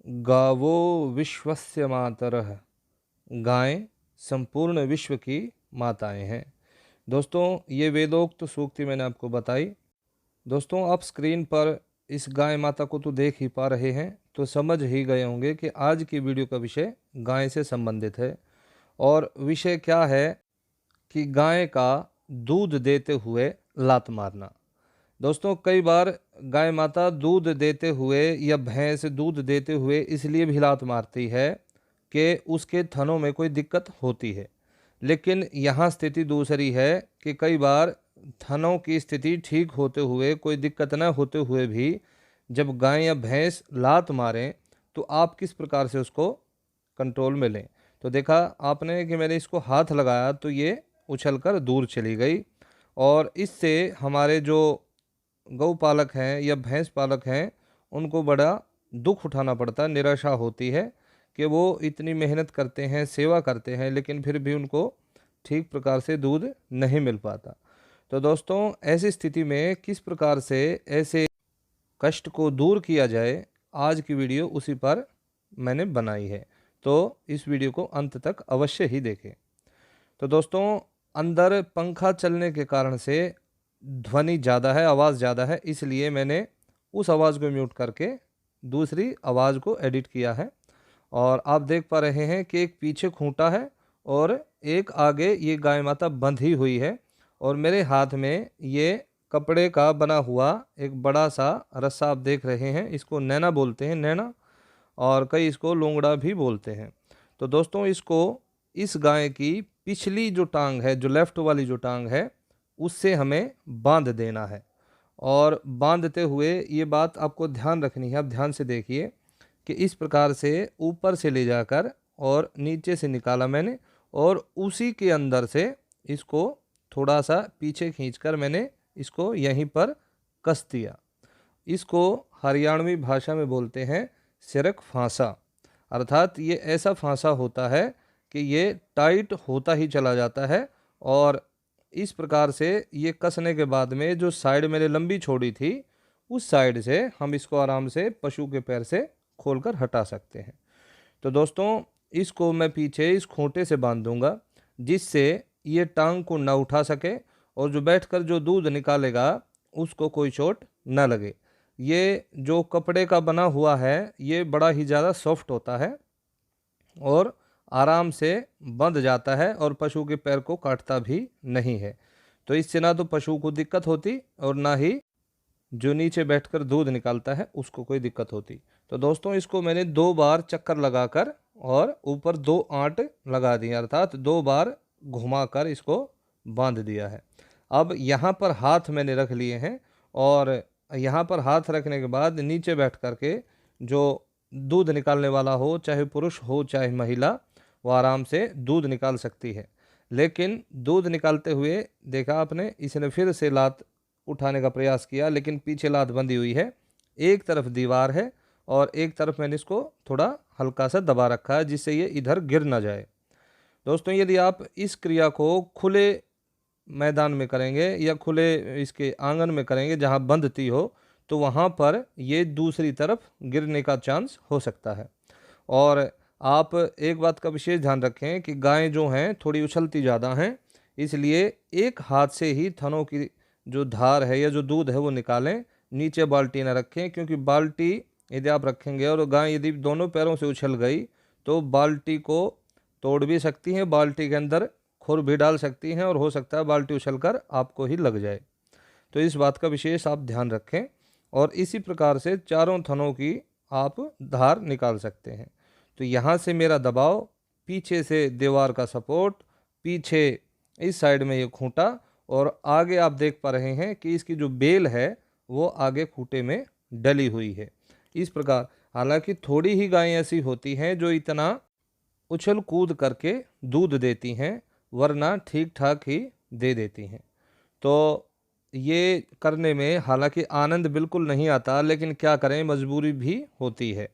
गावो विश्वस्य मातरः। गायें संपूर्ण विश्व की माताएं हैं। दोस्तों, ये वेदोक्त सूक्ति मैंने आपको बताई। दोस्तों, आप स्क्रीन पर इस गाय माता को तो देख ही पा रहे हैं, तो समझ ही गए होंगे कि आज की वीडियो का विषय गाय से संबंधित है। और विषय क्या है कि गाय का दूध देते हुए लात मारना। दोस्तों, कई बार गाय माता दूध देते हुए या भैंस दूध देते हुए इसलिए भी लात मारती है कि उसके थनों में कोई दिक्कत होती है। लेकिन यहाँ स्थिति दूसरी है कि कई बार थनों की स्थिति ठीक होते हुए, कोई दिक्कत न होते हुए भी जब गाय या भैंस लात मारें तो आप किस प्रकार से उसको कंट्रोल में लें। तो देखा आपने कि मैंने इसको हाथ लगाया तो ये उछलकर दूर चली गई। और इससे हमारे जो गौ पालक हैं या भैंस पालक हैं उनको बड़ा दुख उठाना पड़ता है, निराशा होती है कि वो इतनी मेहनत करते हैं, सेवा करते हैं, लेकिन फिर भी उनको ठीक प्रकार से दूध नहीं मिल पाता। तो दोस्तों, ऐसी स्थिति में किस प्रकार से ऐसे कष्ट को दूर किया जाए, आज की वीडियो उसी पर मैंने बनाई है। तो इस वीडियो को अंत तक अवश्य ही देखें। तो दोस्तों, अंदर पंखा चलने के कारण से ध्वनि ज़्यादा है, आवाज़ ज़्यादा है, इसलिए मैंने उस आवाज़ को म्यूट करके दूसरी आवाज़ को एडिट किया है। और आप देख पा रहे हैं कि एक पीछे खूंटा है और एक आगे ये गाय माता बंधी हुई है। और मेरे हाथ में ये कपड़े का बना हुआ एक बड़ा सा रस्सा आप देख रहे हैं। इसको नैना बोलते हैं, नैना, और कई इसको लोंगड़ा भी बोलते हैं। तो दोस्तों, इसको इस गाय की पिछली जो टांग है, जो लेफ्ट वाली जो टांग है, उससे हमें बांध देना है। और बांधते हुए ये बात आपको ध्यान रखनी है। आप ध्यान से देखिए कि इस प्रकार से ऊपर से ले जाकर और नीचे से निकाला मैंने, और उसी के अंदर से इसको थोड़ा सा पीछे खींचकर मैंने इसको यहीं पर कस दिया। इसको हरियाणवी भाषा में बोलते हैं सिरक फांसा। अर्थात ये ऐसा फांसा होता है कि ये टाइट होता ही चला जाता है। और इस प्रकार से ये कसने के बाद में जो साइड मैंने लंबी छोड़ी थी, उस साइड से हम इसको आराम से पशु के पैर से खोलकर हटा सकते हैं। तो दोस्तों, इसको मैं पीछे इस खूंटे से बांध दूंगा, जिससे ये टांग को ना उठा सके और जो बैठकर जो दूध निकालेगा उसको कोई चोट ना लगे। ये जो कपड़े का बना हुआ है ये बड़ा ही ज़्यादा सॉफ्ट होता है और आराम से बंध जाता है और पशु के पैर को काटता भी नहीं है। तो इससे ना तो पशु को दिक्कत होती और ना ही जो नीचे बैठकर दूध निकालता है उसको कोई दिक्कत होती। तो दोस्तों, इसको मैंने 2 बार चक्कर लगाकर और ऊपर 2 आंट लगा दिए, अर्थात 2 बार घुमाकर इसको बांध दिया है। अब यहाँ पर हाथ मैंने रख लिए हैं और यहाँ पर हाथ रखने के बाद नीचे बैठ करके जो दूध निकालने वाला हो, चाहे पुरुष हो चाहे महिला, वो आराम से दूध निकाल सकती है। लेकिन दूध निकालते हुए देखा आपने, इसने फिर से लात उठाने का प्रयास किया, लेकिन पीछे लात बंधी हुई है। एक तरफ दीवार है और एक तरफ मैंने इसको थोड़ा हल्का सा दबा रखा है, जिससे ये इधर गिर ना जाए। दोस्तों, यदि आप इस क्रिया को खुले मैदान में करेंगे या खुले इसके आंगन में करेंगे जहाँ बंधती हो, तो वहाँ पर ये दूसरी तरफ गिरने का चांस हो सकता है। और आप एक बात का विशेष ध्यान रखें कि गायें जो हैं थोड़ी उछलती ज़्यादा हैं, इसलिए एक हाथ से ही थनों की जो धार है या जो दूध है वो निकालें, नीचे बाल्टी ना रखें। क्योंकि बाल्टी यदि आप रखेंगे और गाय यदि दोनों पैरों से उछल गई तो बाल्टी को तोड़ भी सकती हैं, बाल्टी के अंदर खुर भी डाल सकती हैं और हो सकता है बाल्टी उछलकर आपको ही लग जाए। तो इस बात का विशेष आप ध्यान रखें और इसी प्रकार से चारों थनों की आप धार निकाल सकते हैं। तो यहाँ से मेरा दबाव, पीछे से दीवार का सपोर्ट, पीछे इस साइड में ये खूंटा, और आगे आप देख पा रहे हैं कि इसकी जो बेल है वो आगे खूंटे में डली हुई है। इस प्रकार, हालांकि थोड़ी ही गायें ऐसी होती हैं जो इतना उछल कूद करके दूध देती हैं, वरना ठीक ठाक ही दे देती हैं। तो ये करने में हालांकि आनंद बिल्कुल नहीं आता, लेकिन क्या करें, मजबूरी भी होती है।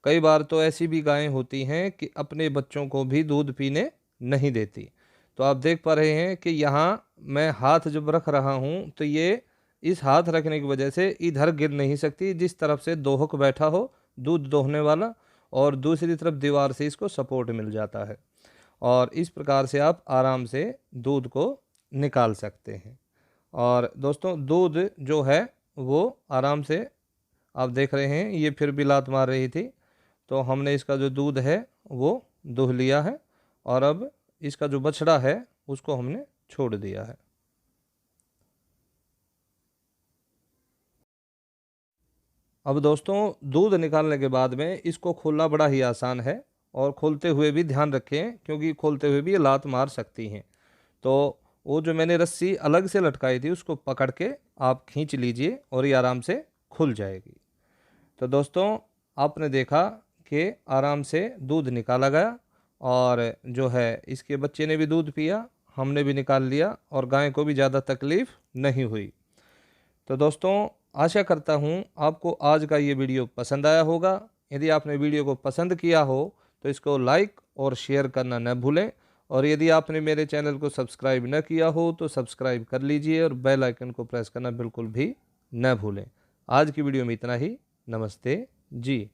कई बार तो ऐसी भी गायें होती हैं कि अपने बच्चों को भी दूध पीने नहीं देती। तो आप देख पा रहे हैं कि यहाँ मैं हाथ जब रख रहा हूँ तो ये इस हाथ रखने की वजह से इधर गिर नहीं सकती, जिस तरफ से दोहक बैठा हो दूध दोहने वाला, और दूसरी तरफ दीवार से इसको सपोर्ट मिल जाता है। और इस प्रकार से आप आराम से दूध को निकाल सकते हैं। और दोस्तों दूध जो है वो आराम से आप देख रहे हैं, ये फिर भी लात मार रही थी, तो हमने इसका जो दूध है वो दूह लिया है और अब इसका जो बछड़ा है उसको हमने छोड़ दिया है। अब दोस्तों दूध निकालने के बाद में इसको खोलना बड़ा ही आसान है, और खोलते हुए भी ध्यान रखें क्योंकि खोलते हुए भी ये लात मार सकती हैं। तो वो जो मैंने रस्सी अलग से लटकाई थी उसको पकड़ के आप खींच लीजिए और ये आराम से खुल जाएगी। तो दोस्तों आपने देखा कि आराम से दूध निकाला गया, और जो है इसके बच्चे ने भी दूध पिया, हमने भी निकाल लिया और गाय को भी ज़्यादा तकलीफ़ नहीं हुई। तो दोस्तों आशा करता हूँ आपको आज का ये वीडियो पसंद आया होगा। यदि आपने वीडियो को पसंद किया हो तो इसको लाइक और शेयर करना न भूलें, और यदि आपने मेरे चैनल को सब्सक्राइब न किया हो तो सब्सक्राइब कर लीजिए और बेल आइकन को प्रेस करना बिल्कुल भी न भूलें। आज की वीडियो में इतना ही। नमस्ते जी।